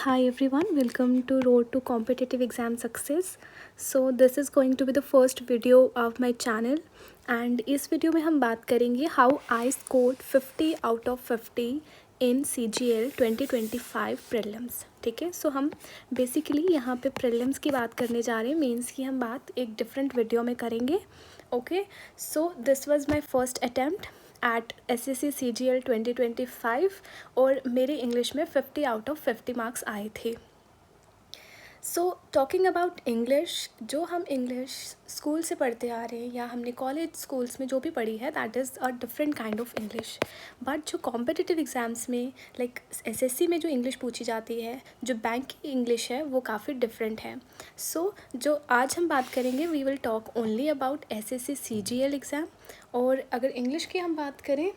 Hi everyone, welcome to Road to Competitive Exam Success. So this is going to be the first video of my channel and इस video में हम बात करेंगे how I scored 50 out of 50 in CGL 2025 prelims. ठीक है, सो हम basically यहाँ पे prelims की बात करने जा रहे हैं, मेंस की हम बात एक डिफरेंट वीडियो में करेंगे. Okay, so this was my first attempt at SSC CGL 2025 और मेरे इंग्लिश में 50 आउट ऑफ 50 मार्क्स आए थे. सो टॉकिंग अबाउट इंग्लिश, जो हम इंग्लिश स्कूल से पढ़ते आ रहे हैं या हमने कॉलेज स्कूल्स में जो भी पढ़ी है, that is a different kind of English. But जो कॉम्पिटिटिव एग्ज़ाम्स में लाइक SSC में जो इंग्लिश पूछी जाती है, जो बैंक की इंग्लिश है, वो काफ़ी डिफरेंट है. सो जो आज हम बात करेंगे, we will talk only about SSC CGL exam. और अगर इंग्लिश की हम बात करें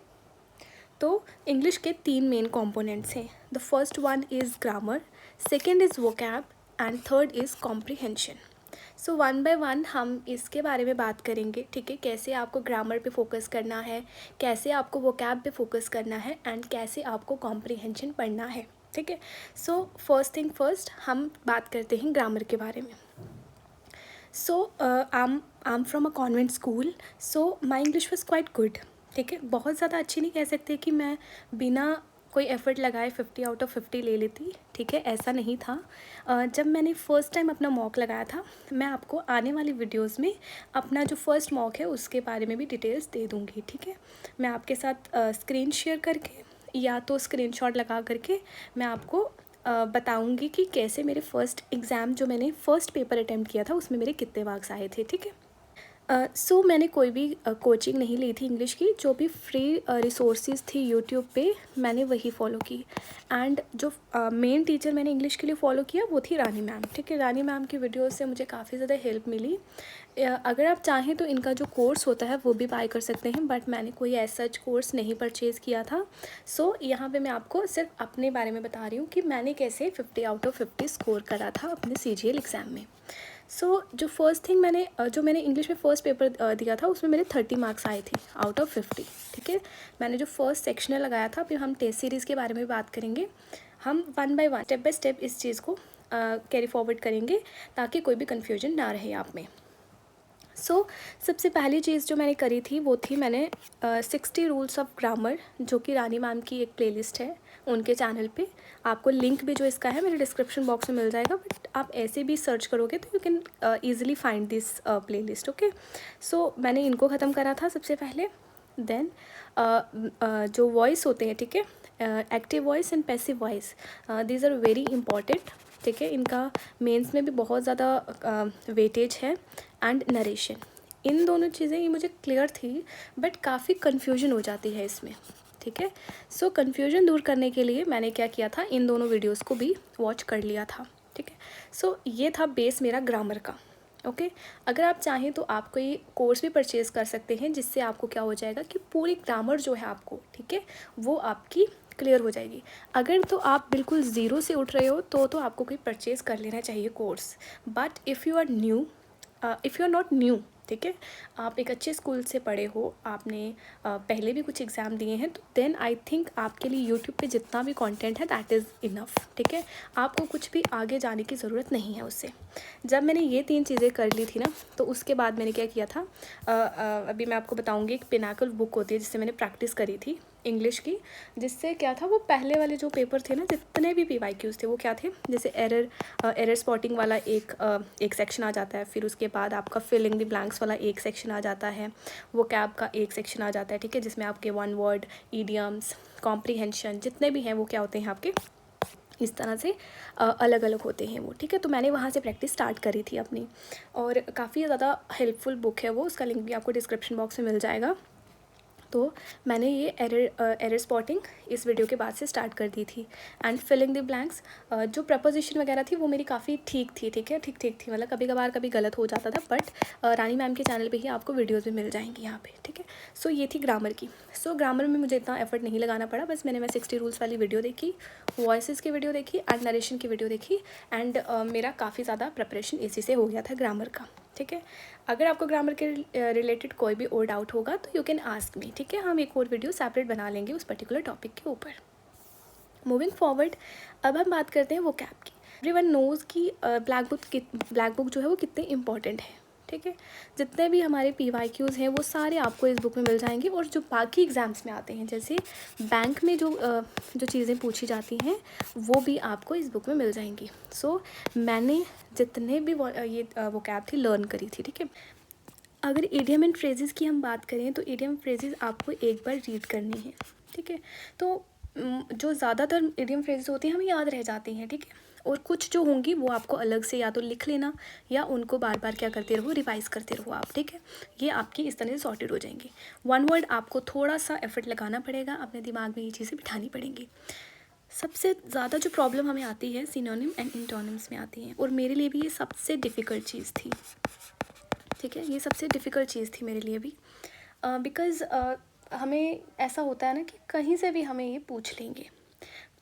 तो इंग्लिश के 3 मेन कंपोनेंट्स हैं. The first one is grammar, second is vocab and third is comprehension. So one by one हम इसके बारे में बात करेंगे. ठीक है, कैसे आपको ग्रामर पे फोकस करना है, कैसे आपको वोकैब पे फोकस करना है एंड कैसे आपको कॉम्प्रिहेंशन पढ़ना है. ठीक है, सो फर्स्ट थिंग फर्स्ट हम बात करते हैं ग्रामर के बारे में. So I am from a convent school, so my English was quite good. ठीक है, बहुत ज़्यादा अच्छी नहीं कह सकते कि मैं बिना कोई एफ़र्ट लगाए 50 आउट ऑफ 50 ले लेती. ठीक है, ऐसा नहीं था. जब मैंने फ़र्स्ट टाइम अपना मॉक लगाया था, मैं आपको आने वाली वीडियोस में अपना जो फर्स्ट मॉक है उसके बारे में भी डिटेल्स दे दूँगी. ठीक है, मैं आपके साथ स्क्रीन शेयर करके या तो स्क्रीनशॉट लगा करके मैं आपको बताऊँगी कि कैसे मेरे फ़र्स्ट एग्ज़ाम, जो मैंने फ़र्स्ट पेपर अटैम्प्ट किया था, उसमें मेरे कितने मार्क्स आए थे. ठीक है, सो मैंने कोई भी कोचिंग नहीं ली थी इंग्लिश की. जो भी फ्री रिसोर्सेज थी यूट्यूब पे, मैंने वही फॉलो की. एंड जो मेन टीचर मैंने इंग्लिश के लिए फ़ॉलो किया वो थी रानी मैम. ठीक है, रानी मैम की वीडियोस से मुझे काफ़ी ज़्यादा हेल्प मिली. अगर आप चाहें तो इनका जो कोर्स होता है वो भी बाय कर सकते हैं, बट मैंने कोई ऐसा सच कोर्स नहीं परचेज़ किया था. सो यहाँ पे मैं आपको सिर्फ अपने बारे में बता रही हूँ कि मैंने कैसे 50 आउट ऑफ 50 स्कोर करा था अपने CGL एग्ज़ाम में. सो जो फर्स्ट थिंग मैंने इंग्लिश में फ़र्स्ट पेपर दिया था, उसमें मेरे 30 मार्क्स आए थे आउट ऑफ 50. ठीक है, मैंने जो फर्स्ट सेक्शनल लगाया था, फिर हम टेस्ट सीरीज़ के बारे में बात करेंगे. हम one by one, step by step इस चीज़ को कैरी फॉरवर्ड करेंगे ताकि कोई भी कन्फ्यूजन ना रहे आप में. सो सबसे पहली चीज़ जो मैंने करी थी वो थी, मैंने 60 रूल्स ऑफ ग्रामर, जो कि रानी मैम की एक प्लेलिस्ट है उनके चैनल पे. आपको लिंक भी जो इसका है मेरे डिस्क्रिप्शन बॉक्स में मिल जाएगा, बट आप ऐसे भी सर्च करोगे तो you can easily find this playlist. Okay, so मैंने इनको ख़त्म करा था सबसे पहले. देन जो वॉइस होते हैं, ठीक है, active voice and passive voice, these are very important. ठीक है, इनका मेंस में भी बहुत ज़्यादा वेटेज है. एंड नरेशन, इन दोनों चीज़ें ये मुझे क्लियर थी, बट काफ़ी कन्फ्यूजन हो जाती है इसमें. ठीक है, सो कन्फ्यूजन दूर करने के लिए मैंने क्या किया था, इन दोनों वीडियोस को भी वॉच कर लिया था. ठीक है, सो ये था बेस मेरा ग्रामर का. ओके, अगर आप चाहें तो आप कोई कोर्स भी परचेज़ कर सकते हैं, जिससे आपको क्या हो जाएगा कि पूरी ग्रामर जो है आपको, ठीक है, वो आपकी क्लियर हो जाएगी. अगर तो आप बिल्कुल ज़ीरो से उठ रहे हो तो आपको कोई परचेज़ कर लेना चाहिए course. But if you are new, if you are not new, ठीक है, आप एक अच्छे स्कूल से पढ़े हो, आपने पहले भी कुछ एग्ज़ाम दिए हैं, तो देन आई थिंक आपके लिए यूट्यूब पे जितना भी कंटेंट है दैट इज़ इनफ. ठीक है, आपको कुछ भी आगे जाने की ज़रूरत नहीं है उससे. जब मैंने ये 3 चीज़ें कर ली थी ना, तो उसके बाद मैंने क्या किया था, अभी मैं आपको बताऊँगी. एक पिनाकल बुक होती है जिससे मैंने प्रैक्टिस करी थी इंग्लिश की, जिससे क्या था, वो पहले वाले जो पेपर थे ना, जितने भी PYQs थे वो क्या थे, जैसे एरर स्पॉटिंग वाला एक सेक्शन आ जाता है, फिर उसके बाद आपका फिलिंग द ब्लैंक्स वाला एक सेक्शन आ जाता है, वो कैब का एक सेक्शन आ जाता है. ठीक है, जिसमें आपके वन वर्ड, ईडियम्स, कॉम्प्रीहेंशन जितने भी हैं वो क्या होते हैं आपके, इस तरह से अलग अलग होते हैं वो. ठीक है, तो मैंने वहाँ से प्रैक्टिस स्टार्ट करी थी अपनी, और काफ़ी ज़्यादा हेल्पफुल बुक है वो. उसका लिंक भी आपको डिस्क्रिप्शन बॉक्स में मिल जाएगा. तो मैंने ये एरर स्पॉटिंग इस वीडियो के बाद से स्टार्ट कर दी थी. एंड फिलिंग द ब्लैंक्स, जो प्रपोजिशन वगैरह थी वो मेरी काफ़ी ठीक थी. ठीक है, ठीक थी, मतलब कभी कभार कभी गलत हो जाता था, बट रानी मैम के चैनल पे ही आपको वीडियोस भी मिल जाएंगी यहाँ पे. ठीक है, सो ये थी ग्रामर की. सो ग्रामर में मुझे इतना एफर्ट नहीं लगाना पड़ा, बस मैं 60 रूल्स वाली वीडियो देखी, वॉइसेस की वीडियो देखी एंड नरेशन की वीडियो देखी. एंड मेरा काफ़ी ज़्यादा प्रिपरेशन इसी से हो गया था ग्रामर का. ठीक है, अगर आपको ग्रामर के रिलेटेड कोई भी और डाउट होगा तो यू कैन आस्क मी. ठीक है, हम एक और वीडियो सेपरेट बना लेंगे उस पर्टिकुलर टॉपिक के ऊपर. मूविंग फॉरवर्ड, अब हम बात करते हैं वोकैब की। एवरीवन नोज़ कि ब्लैक बुक जो है वो कितने इंपॉर्टेंट है, ठीक है। जितने भी हमारे PYQs हैं वो सारे आपको इस बुक में मिल जाएंगे, और जो बाकी एग्ज़ाम्स में आते हैं, जैसे बैंक में जो चीज़ें पूछी जाती हैं वो भी आपको इस बुक में मिल जाएंगी। सो मैंने जितने भी ये वोकैब थी लर्न करी थी, ठीक है। अगर इडियम एंड फ्रेजेस की हम बात करें तो इडियम फ्रेजेस आपको एक बार रीड करनी है, ठीक है। तो जो ज़्यादातर इडियम फ्रेजेस होती हैं हमें याद रह जाती हैं, ठीक है। और कुछ जो होंगी वो आपको अलग से या तो लिख लेना या उनको बार बार क्या करते रहो, रिवाइज करते रहो आप, ठीक है। ये आपकी इस तरह से सॉर्टेड हो जाएंगी। वन वर्ड आपको थोड़ा सा एफर्ट लगाना पड़ेगा, अपने दिमाग में ये चीज़ें बिठानी पड़ेंगी। सबसे ज़्यादा जो प्रॉब्लम हमें आती है सिनोनिम एंड इंटोनिम्स में आती हैं, और मेरे लिए भी ये सबसे डिफ़िकल्ट चीज़ थी, ठीक है। ये सबसे डिफ़िकल्ट चीज़ थी मेरे लिए भी, बिकॉज़ हमें ऐसा होता है ना कि कहीं से भी हमें ये पूछ लेंगे।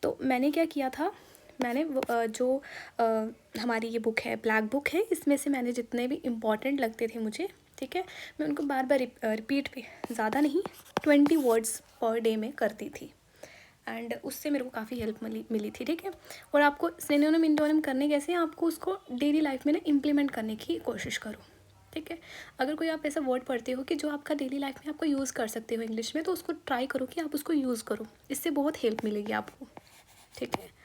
तो मैंने क्या किया था, मैंने जो हमारी ये बुक है, ब्लैक बुक है, इसमें से मैंने जितने भी इम्पॉर्टेंट लगते थे मुझे, ठीक है, मैं उनको बार बार रिपीट पे, ज़्यादा नहीं 20 वर्ड्स पर डे में करती थी, एंड उससे मेरे को काफ़ी हेल्प मिली थी, ठीक है। और आपको सिनोनिम इंटोनिम करने कैसे, आपको उसको डेली लाइफ में ना इम्प्लीमेंट करने की कोशिश करो, ठीक है। अगर कोई आप ऐसा वर्ड पढ़ते हो कि जो आपका डेली लाइफ में आपको यूज़ कर सकते हो इंग्लिश में, तो उसको ट्राई करो कि आप उसको यूज़ करो, इससे बहुत हेल्प मिलेगी आपको, ठीक है।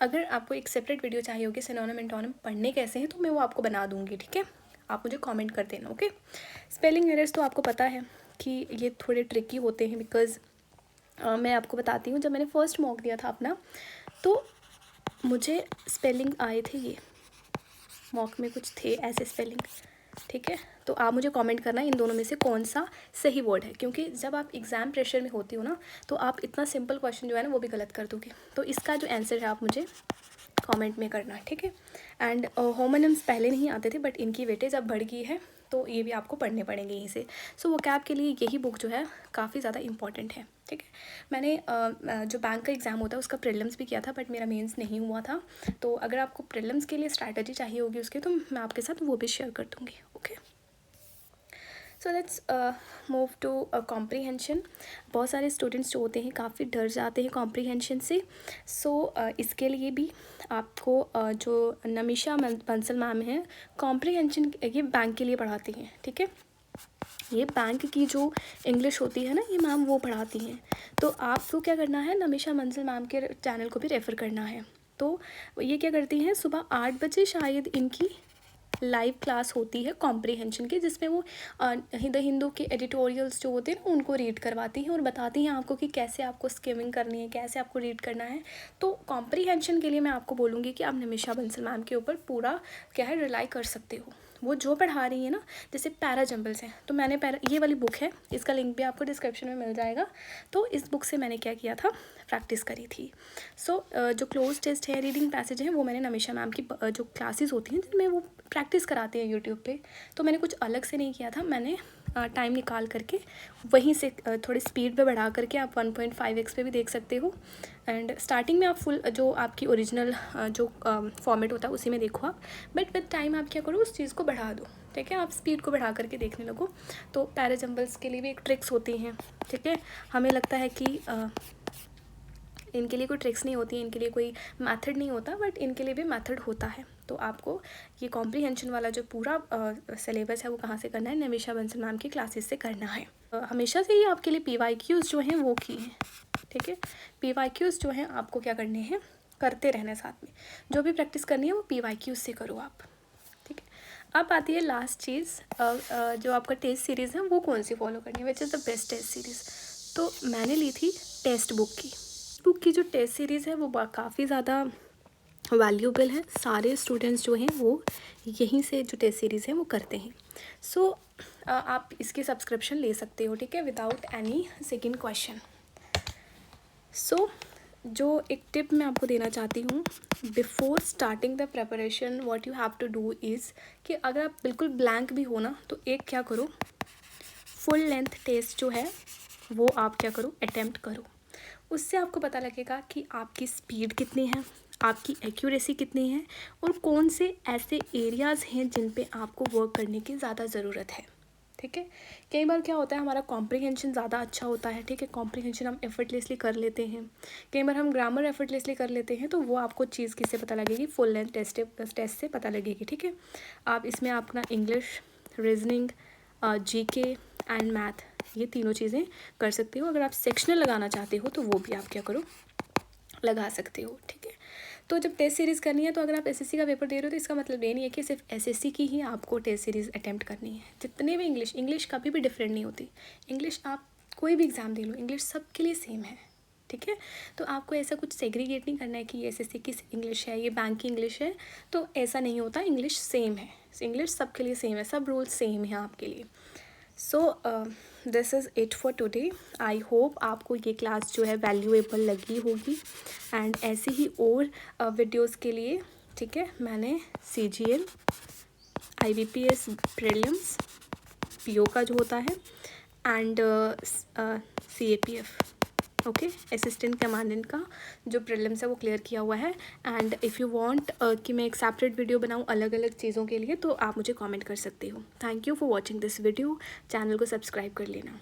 अगर आपको एक सेपरेट वीडियो चाहिए होगी सिनोनिम इंटोनिम पढ़ने कैसे हैं, तो मैं वो आपको बना दूँगी, ठीक है। आप मुझे कमेंट कर देना, ओके। स्पेलिंग एरर्स तो आपको पता है कि ये थोड़े ट्रिकी होते हैं, बिकॉज़ मैं आपको बताती हूँ, जब मैंने फर्स्ट मॉक दिया था अपना, तो मुझे स्पेलिंग आए थे, ये मॉक में कुछ थे ऐसे स्पेलिंग, ठीक है। तो आप मुझे कमेंट करना इन दोनों में से कौन सा सही वर्ड है, क्योंकि जब आप एग्ज़ाम प्रेशर में होती हो ना, तो आप इतना सिंपल क्वेश्चन जो है ना वो भी गलत कर दोगे। तो इसका जो आंसर है आप मुझे कमेंट में करना, ठीक है। एंड होमोनिम्स पहले नहीं आते थे, बट इनकी वेटेज अब बढ़ गई है, तो ये भी आपको पढ़ने पड़ेंगे यहीं से। सो वोकैब के लिए यही बुक जो है काफ़ी ज़्यादा इंपॉर्टेंट है, ठीक है। मैंने जो बैंक का एग्ज़ाम होता है उसका प्रीलिम्स भी किया था, बट मेरा मेंस नहीं हुआ था। तो अगर आपको प्रीलिम्स के लिए स्ट्रैटेजी चाहिए होगी उसके, तो मैं आपके साथ वो भी शेयर कर दूँगी, okay. So let's move to comprehension. बहुत सारे स्टूडेंट्स जो होते हैं काफ़ी डर जाते हैं कॉम्प्रीहेंशन से। सो इसके लिए भी आपको जो नमिशा बंसल मैम है, कॉम्प्रीहेंशन ये बैंक के लिए पढ़ाती हैं, ठीक है। ये बैंक की जो इंग्लिश होती है ना, ये मैम वो पढ़ाती हैं। तो आपको क्या करना है, नमिशा बंसल मैम के चैनल को भी रेफ़र करना है। तो ये क्या करती हैं, सुबह 8 बजे शायद इनकी लाइव क्लास होती है कॉम्प्रीहेंशन की, जिसमें वो द हिंदू के एडिटोरियल्स जो होते हैं ना उनको रीड करवाती हैं और बताती हैं आपको कि कैसे आपको स्किमिंग करनी है, कैसे आपको रीड करना है। तो कॉम्प्रीहेंशन के लिए मैं आपको बोलूँगी कि आप नमिशा बंसल मैम के ऊपर पूरा क्या है रिलाई कर सकते हो। वो जो पढ़ा रही है ना, जैसे पैरा जंबल्स हैं, तो मैंने ये वाली बुक है, इसका लिंक भी आपको डिस्क्रिप्शन में मिल जाएगा। तो इस बुक से मैंने क्या किया था, प्रैक्टिस करी थी। सो जो क्लोज टेस्ट है, रीडिंग पैसेज है, वो मैंने नमिशा मैम की जो क्लासेस होती हैं जिनमें वो प्रैक्टिस कराते हैं यूट्यूब पे, तो मैंने कुछ अलग से नहीं किया था। मैंने टाइम निकाल करके वहीं से थोड़ी स्पीड पे बढ़ा करके आप 1.5x पे भी देख सकते हो। एंड स्टार्टिंग में आप फुल जो आपकी ओरिजिनल जो फॉर्मेट होता है उसी में देखो आप, बट विद टाइम आप क्या करो, उस चीज़ को बढ़ा दो, ठीक है। आप स्पीड को बढ़ा करके देखने लगो। तो पैरा जंबल्स के लिए भी एक ट्रिक्स होती हैं, ठीक है। हमें लगता है कि इनके लिए कोई ट्रिक्स नहीं होती है, इनके लिए कोई मेथड नहीं होता, बट इनके लिए भी मेथड होता है। तो आपको ये कॉम्प्रीहेंशन वाला जो पूरा सिलेबस है वो कहाँ से करना है, नमिशा बंसल मैम की क्लासेस से करना है। हमेशा से ही आपके लिए PYQs जो हैं वो की हैं, ठीक है। PYQs जो हैं आपको क्या करने हैं, करते रहना है साथ में। जो भी प्रैक्टिस करनी है वो PYQs से करो आप, ठीक है। अब आती है लास्ट चीज़, जो आपका टेस्ट सीरीज़ है वो कौन सी फॉलो करनी है, which is the best test series. तो मैंने ली थी टेस्ट बुक की जो टेस्ट सीरीज़ है वो काफ़ी ज़्यादा वैल्यूबल है। सारे स्टूडेंट्स जो हैं वो यहीं से जो टेस्ट सीरीज़ है वो करते हैं। सो आप इसकी सब्सक्रिप्शन ले सकते हो, ठीक है, without any second question. So जो एक टिप मैं आपको देना चाहती हूँ, before starting the preparation what you have to do is कि अगर आप बिल्कुल ब्लैंक भी हो ना, तो एक क्या करो, फुल लेंथ टेस्ट जो है वो आप क्या करो, अटेम्प्ट करो। उससे आपको पता लगेगा कि आपकी स्पीड कितनी है, आपकी एक्यूरेसी कितनी है, और कौन से ऐसे एरियाज़ हैं जिन पे आपको वर्क करने की ज़्यादा ज़रूरत है, ठीक है। कई बार क्या होता है, हमारा कॉम्प्रिहेंशन ज़्यादा अच्छा होता है, ठीक है, कॉम्प्रिहेंशन हम एफर्टलेसली कर लेते हैं। कई बार हम ग्रामर एफर्टलेसली कर लेते हैं, तो वो आपको चीज़ किससे पता लगेगी, फुल लेंथ टेस्ट से पता लगेगी, ठीक है। आप इसमें अपना English, reasoning, GK and math, ये तीनों चीज़ें कर सकते हो। अगर आप सेक्शनल लगाना चाहते हो तो वो भी आप क्या करो, लगा सकते हो, ठीक है। तो जब टेस्ट सीरीज़ करनी है, तो अगर आप एसएससी का पेपर दे रहे हो तो इसका मतलब ये नहीं है कि सिर्फ एसएससी की ही आपको टेस्ट सीरीज़ अटैम्प्ट करनी है। जितने भी इंग्लिश कभी भी डिफरेंट नहीं होती। इंग्लिश आप कोई भी एग्ज़ाम दे लो, इंग्लिश सबके लिए सेम है, ठीक है। तो आपको ऐसा कुछ सेग्रीगेट नहीं करना है कि ये एसएससी की इंग्लिश है, ये बैंक की इंग्लिश है, तो ऐसा नहीं होता। इंग्लिश सेम है, इंग्लिश सबके लिए सेम है, सब रूल्स सेम है आपके लिए। So this is it for today. I hope आपको ये क्लास जो है वैल्यूएबल लगी होगी, एंड ऐसे ही और वीडियोस के लिए, ठीक है, मैंने CGL, IBPS प्रीलिम्स, PO का जो होता है, and CAPF, okay, assistant commandant का जो प्रीलिम्स है वो क्लियर किया हुआ है। एंड इफ़ यू वांट कि मैं एक सेपरेट वीडियो बनाऊँ अलग अलग चीज़ों के लिए, तो आप मुझे कमेंट कर सकते हो। Thank you for watching this video. Channel को सब्सक्राइब कर लेना।